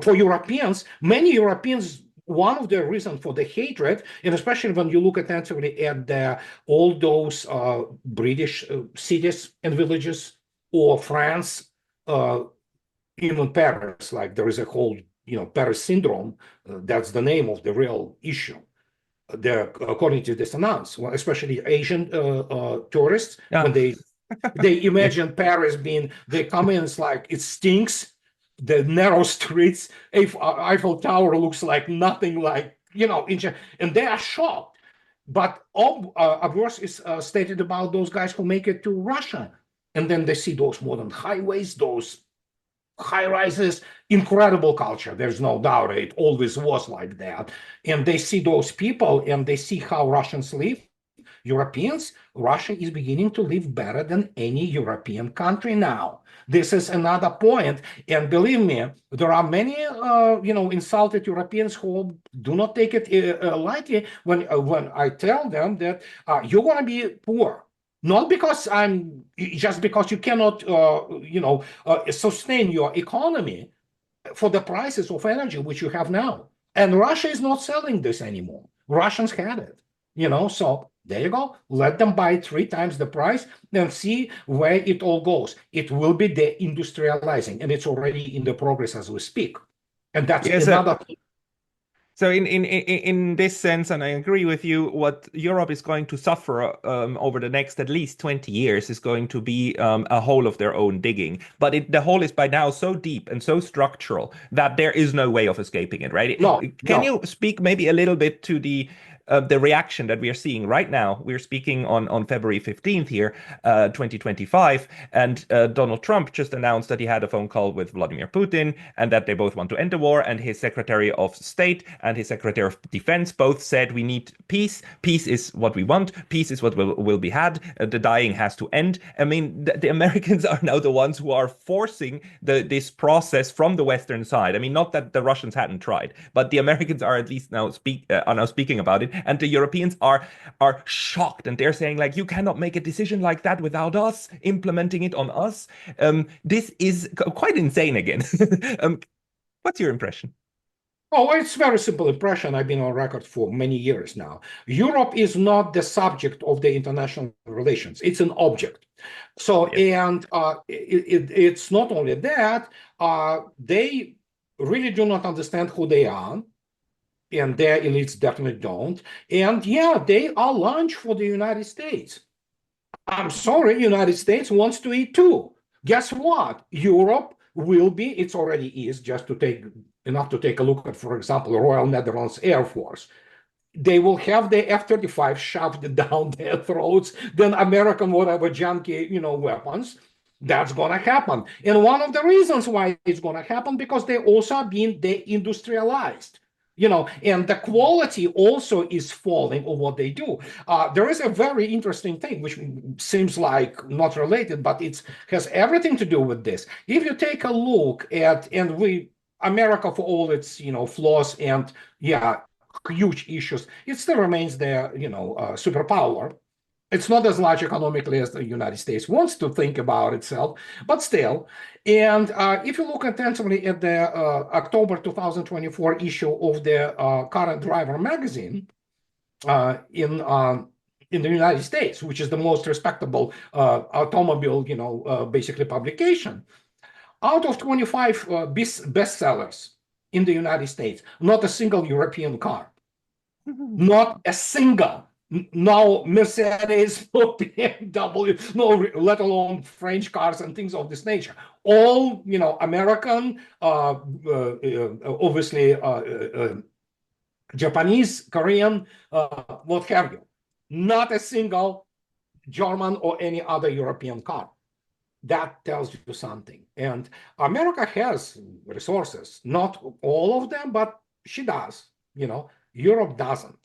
For Europeans, many Europeans, one of the reasons for the hatred, and especially when you look attentively at all those British cities and villages, or France, even Paris, like there is a whole, Paris syndrome. That's the name of the real issue. The cognitive dissonance, especially Asian tourists, when they imagine Paris they come in, it's like it stinks, the narrow streets, Eiffel Tower looks like nothing, like, and they are shocked. But worse is stated about those guys who make it to Russia, and then they see those modern highways, those high rises, incredible culture. There's no doubt it always was like that. And they see those people, and they see how Russians live. Europeans, Russia is beginning to live better than any European country now. This is another point, and believe me, there are many, insulted Europeans who do not take it lightly when I tell them that you're going to be poor, not because just because you cannot, sustain your economy for the prices of energy which you have now. And Russia is not selling this anymore. Russians had it, so there you go. Let them buy 3 times the price and see where it all goes. It will be deindustrializing, and it's already in the progress as we speak. And that's another thing. So in this sense, and I agree with you, what Europe is going to suffer over the next at least 20 years is going to be a hole of their own digging. But the hole is by now so deep and so structural that there is no way of escaping it, right? Can you speak maybe a little bit to the reaction that we are seeing right now? We're speaking on February 15th here, 2025, and Donald Trump just announced that he had a phone call with Vladimir Putin and that they both want to end the war, and his Secretary of State and his Secretary of Defense both said we need peace. Peace is what we want. Peace is what will be had. The dying has to end. I mean, the Americans are now the ones who are forcing this process from the Western side. I mean, not that the Russians hadn't tried, but the Americans are at least now speaking about it. And the Europeans are shocked, and they're saying, like, you cannot make a decision like that without us implementing it on us. This is quite insane again. What's your impression? Oh, it's a very simple impression. I've been on record for many years now. Europe is not the subject of the international relations. It's an object. So, and it's not only that, they really do not understand who they are. And their elites definitely don't. And yeah, they are lunch for the United States. I'm sorry, United States wants to eat too. Guess what? Europe will be, it already is, just to take enough to take a look at, for example, the Royal Netherlands Air Force. They will have the F-35 shoved down their throats, then American whatever junky, weapons. That's going to happen. And one of the reasons why it's going to happen, because they also are being deindustrialized. And the quality also is falling of what they do. There is a very interesting thing, which seems like not related, but it has everything to do with this. If you take a look at, America, for all its, flaws and, huge issues, it still remains the, superpower. It's not as large economically as the United States wants to think about itself, but still. And if you look attentively at the October 2024 issue of the Current Driver magazine in the United States, which is the most respectable automobile, basically publication, out of 25 bestsellers in the United States, not a single European car, not a single. No Mercedes, no BMW, no, let alone French cars and things of this nature. All, American, obviously Japanese, Korean, what have you. Not a single German or any other European car. That tells you something. And America has resources, not all of them, but she does. Europe doesn't.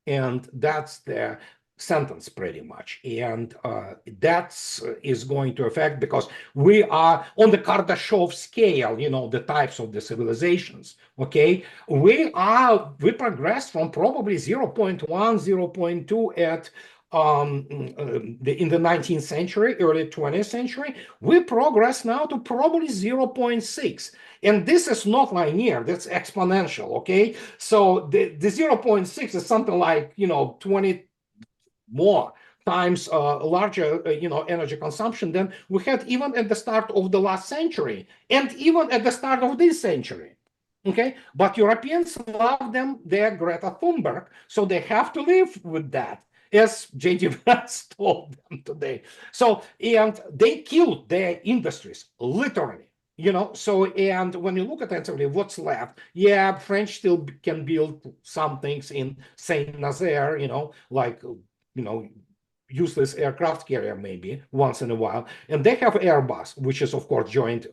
And that's the sentence pretty much. And that is going to affect, because we are on the Kardashev scale, the types of the civilizations, okay? We progressed from probably 0.1, 0.2 at in the 19th century, early 20th century. We progress now to probably 0.6. And this is not linear, that's exponential, okay? So the 0.6 is something like, 20 more times larger, energy consumption than we had even at the start of the last century, and even at the start of this century, okay? But Europeans love them, they're Greta Thunberg, so they have to live with that, as J.D. Vance told them today. So, and they killed their industries, literally. So, and when you look attentively, what's left? Yeah, French still can build some things in Saint-Nazaire, like, useless aircraft carrier maybe once in a while. And they have Airbus, which is, of course, joint,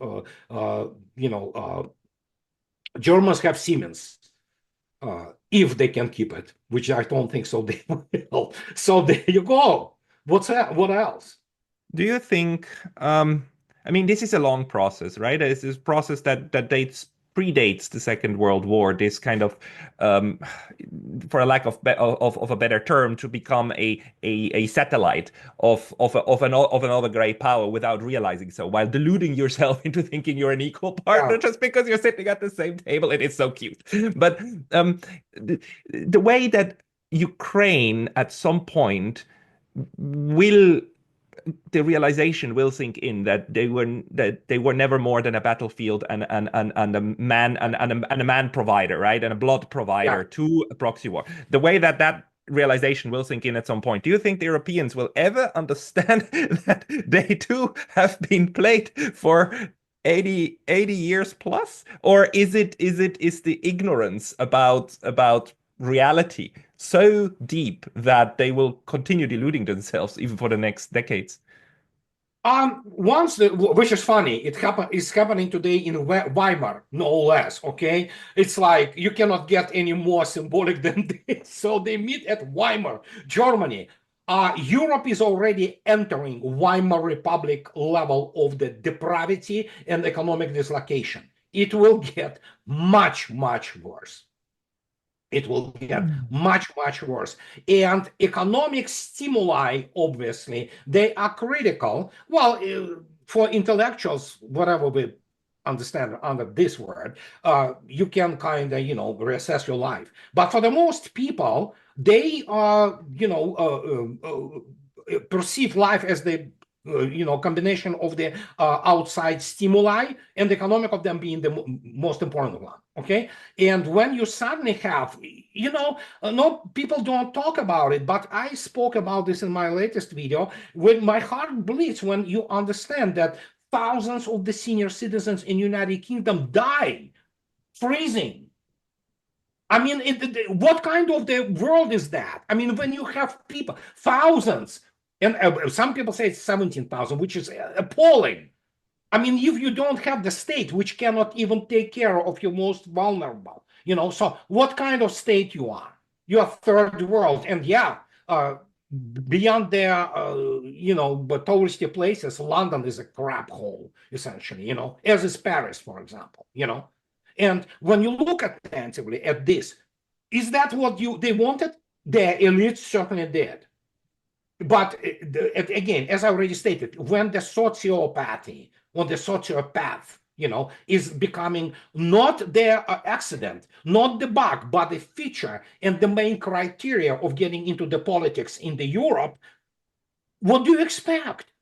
Germans have Siemens. if they can keep it, which I don't think so they will. So there you go. What's that? What else? Do you think, I mean, this is a long process, right? It's this process that predates the Second World War, this kind of, um, for a lack of a better term, to become a satellite of another great power without realizing so, while deluding yourself into thinking you're an equal partner Yeah. just because you're sitting at the same table. It is so cute. But the way that Ukraine at some point will the realization will sink in that they were never more than a battlefield and a man and a man provider, right, and a blood Yeah. provider to a proxy war. The way that realization will sink in at some point. Do you think the Europeans will ever understand that they too have been played for 80 years plus, or is the ignorance about reality so deep that they will continue deluding themselves even for the next decades? Which is funny, it's happening today in Weimar, no less. Okay, it's like you cannot get any more symbolic than this. So they meet at Weimar, Germany. Europe is already entering Weimar Republic level of the depravity and economic dislocation. It will get much, much worse. It will get much, much worse. And economic stimuli, obviously, they are critical. Well, for intellectuals, whatever we understand under this word, you can kind of, reassess your life. But for the most people, they perceive life as the combination of the outside stimuli and the economic of them being the most important one. Okay, and when you suddenly have, no, people don't talk about it, but I spoke about this in my latest video. When my heart bleeds when you understand that thousands of the senior citizens in United Kingdom die freezing. I mean, what kind of the world is that? I mean, when you have people, thousands, and some people say it's 17,000, which is appalling. I mean, if you don't have the state, which cannot even take care of your most vulnerable, so what kind of state you are? You are third world. And yeah, beyond their, but touristy places, London is a crap hole, essentially, as is Paris, for example. And when you look attentively at this, is that what they wanted? The elites certainly did. But again, as I already stated, when the sociopathy or the sociopath, is becoming not the accident, not the bug, but the feature and the main criteria of getting into the politics in the Europe, what do you expect?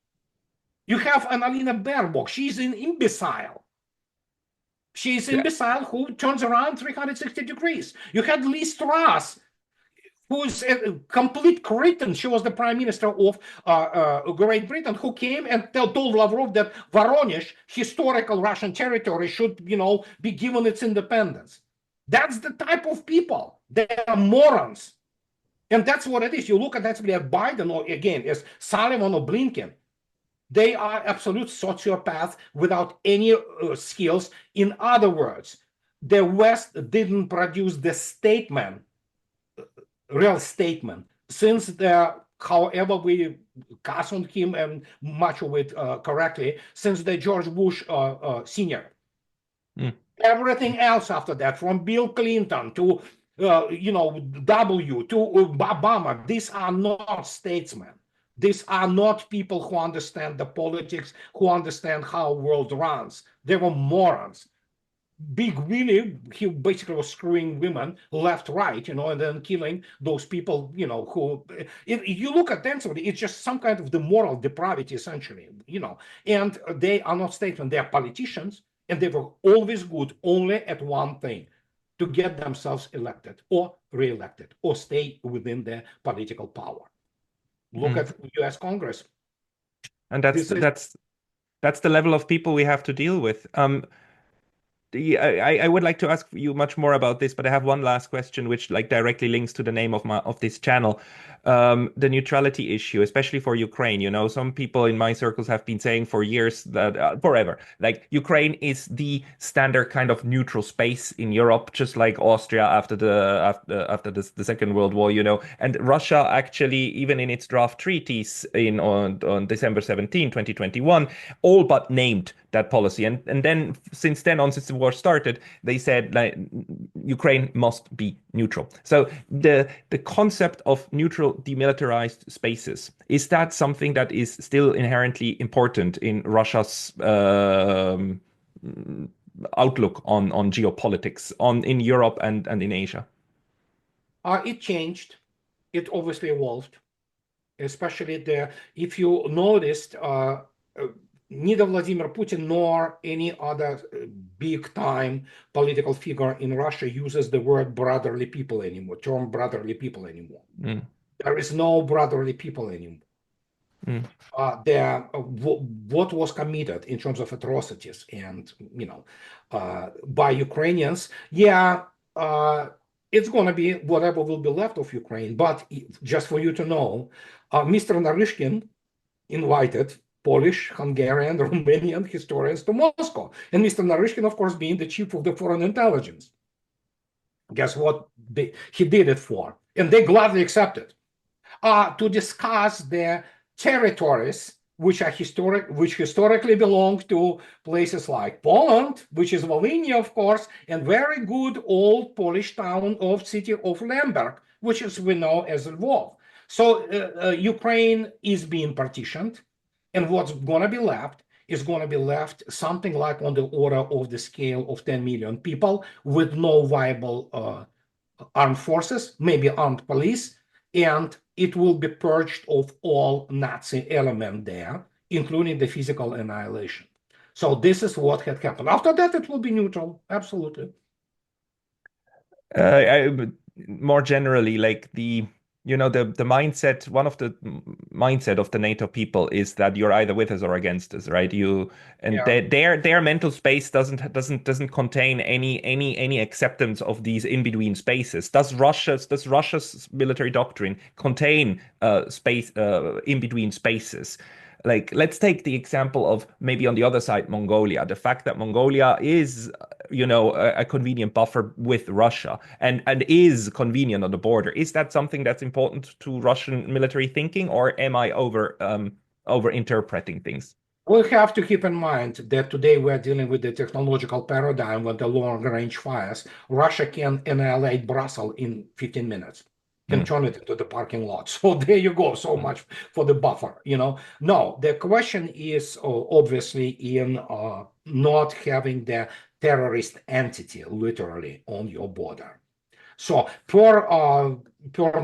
You have Annalena Baerbock. She's an imbecile. She's an Yeah. imbecile who turns around 360 degrees. You had Liz Truss, who's a complete cretin. She was the prime minister of Great Britain, who came and told Lavrov that Voronezh, historical Russian territory, should, be given its independence. That's the type of people. They are morons. And that's what it is. You look at Biden, or again, as Sullivan or Blinken. They are absolute sociopaths without any skills. In other words, the West didn't produce the real statement, since however we cast on him, and much of it correctly, since the George Bush Senior. Everything else after that, from Bill Clinton to W to Obama, these are not statesmen. These are not people who understand the politics, who understand how world runs. They were morons. Big Willie, he basically was screwing women left, right, and then killing those people, who, if you look attentively, it's just some kind of the moral depravity, essentially, and they are not statesmen, they are politicians, and they were always good only at one thing: to get themselves elected or re-elected or stay within their political power. Look at US Congress. And that's This is that's the level of people we have to deal with. I would like to ask you much more about this, but I have one last question, which like directly links to the name of this channel, the neutrality issue, especially for Ukraine. You know, some people in my circles have been saying for years that forever, like Ukraine is the standard kind of neutral space in Europe, just like Austria after the Second World War. You know, and Russia actually, even in its draft treaties on December 17, 2021, all but named that policy. And then since the war started, they said like Ukraine must be neutral. So the concept of neutral demilitarized spaces, is that something that is still inherently important in Russia's outlook on geopolitics in Europe and in Asia? It changed. It obviously evolved, especially if you noticed, neither Vladimir Putin nor any other big-time political figure in Russia uses the word brotherly people anymore, term brotherly people anymore. Mm. There is no brotherly people anymore. Mm. What was committed in terms of atrocities and, by Ukrainians, it's going to be whatever will be left of Ukraine. But just for you to know, Mr. Naryshkin invited Polish, Hungarian, Romanian historians to Moscow. And Mr. Naryshkin, of course, being the chief of the foreign intelligence. Guess what he did it for? And they gladly accepted. To discuss the territories which historically belong to places like Poland, which is Volhynia, of course, and very good old Polish town of city of Lemberg, which is we know as Lvov. So Ukraine is being partitioned, and what's going to be left is going to be left something like on the order of the scale of 10 million people with no viable armed forces, maybe armed police, and it will be purged of all Nazi element there, including the physical annihilation. So this is what had happened. After that, it will be neutral, absolutely. More generally, like the mindset, one of the mindset of the NATO people is that you're either with us or against us, right? Their mental space doesn't contain any acceptance of these in between spaces. Does Russia's military doctrine contain space in between spaces? Like, let's take the example of maybe on the other side, Mongolia. The fact that Mongolia is, a convenient buffer with Russia and is convenient on the border. Is that something that's important to Russian military thinking, or am I over interpreting things? We have to keep in mind that today we're dealing with the technological paradigm with the long-range fires. Russia can annihilate Brussels in 15 minutes. Can turn it into the parking lot. So there you go. So much for the buffer, No, the question is obviously in not having the terrorist entity literally on your border. So for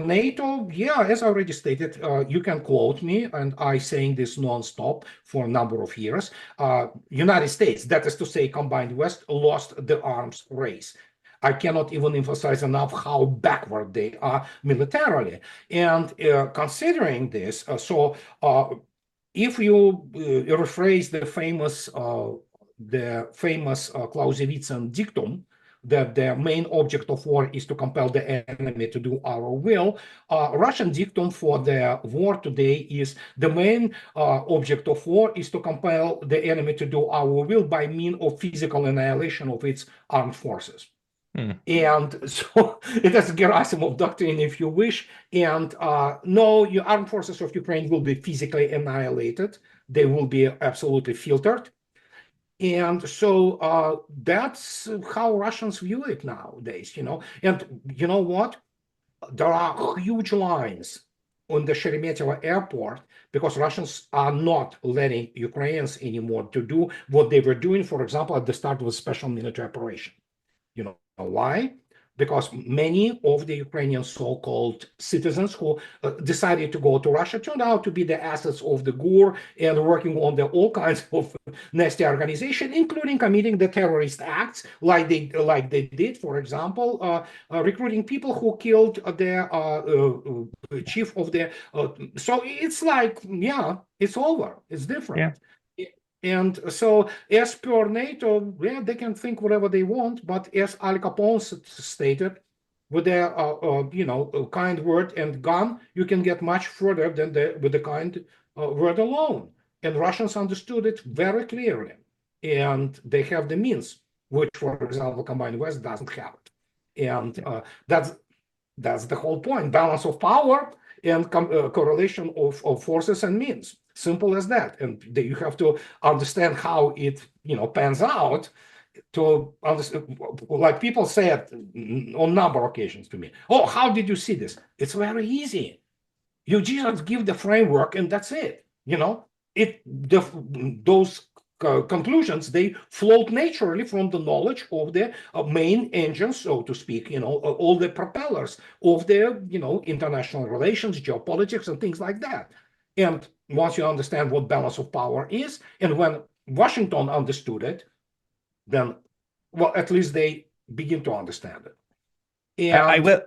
NATO, as I already stated, you can quote me, and I saying this nonstop for a number of years. United States, that is to say, combined West, lost the arms race. I cannot even emphasize enough how backward they are militarily. And considering this, if you rephrase the famous Clausewitzian dictum that the main object of war is to compel the enemy to do our will, Russian dictum for the war today is the main object of war is to compel the enemy to do our will by means of physical annihilation of its armed forces. And so it is Gerasimov doctrine, if you wish. And no, your armed forces of Ukraine will be physically annihilated. They will be absolutely filtered. And so that's how Russians view it nowadays, And you know what? There are huge lines on the Sheremetyevo airport because Russians are not letting Ukrainians anymore to do what they were doing, for example, at the start of a special military operation. You know why? Because many of the Ukrainian so-called citizens who decided to go to Russia turned out to be the assets of the GUR and working on all kinds of nasty organization, including committing the terrorist acts, like they did, for example, recruiting people who killed the chief of the. So it's like, it's over. It's different. And so, as per NATO, yeah, they can think whatever they want, but as Al Capone stated, with a kind word and gun, you can get much further than with the kind word alone. And Russians understood it very clearly, and they have the means, which, for example, combined West doesn't have it. And that's the whole point: balance of power and correlation of forces and means. Simple as that. And you have to understand how it pans out to understand. Like people say it on a number of occasions to me. Oh, how did you see this? It's very easy. You just give the framework and that's it. Those conclusions, they float naturally from the knowledge of the main engines, so to speak, all the propellers of the international relations, geopolitics, and things like that. And once you understand what balance of power is, and when Washington understood it, then, well, at least they begin to understand it. I And will.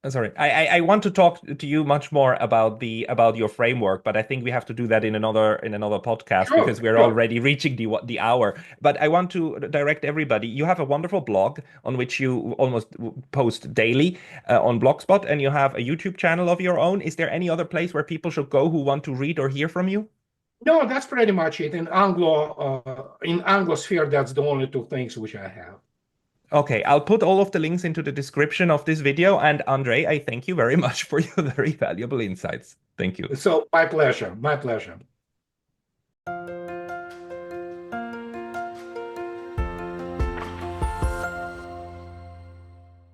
Sorry, I want to talk to you much more about your framework, but I think we have to do that in another podcast because we're sure. already reaching the hour. But I want to direct everybody. You have a wonderful blog on which you almost post daily on Blogspot, and you have a YouTube channel of your own. Is there any other place where people should go who want to read or hear from you? No, that's pretty much it. In Anglosphere, that's the only two things which I have. Okay, I'll put all of the links into the description of this video. And Andrei, I thank you very much for your very valuable insights. Thank you. So my pleasure. My pleasure.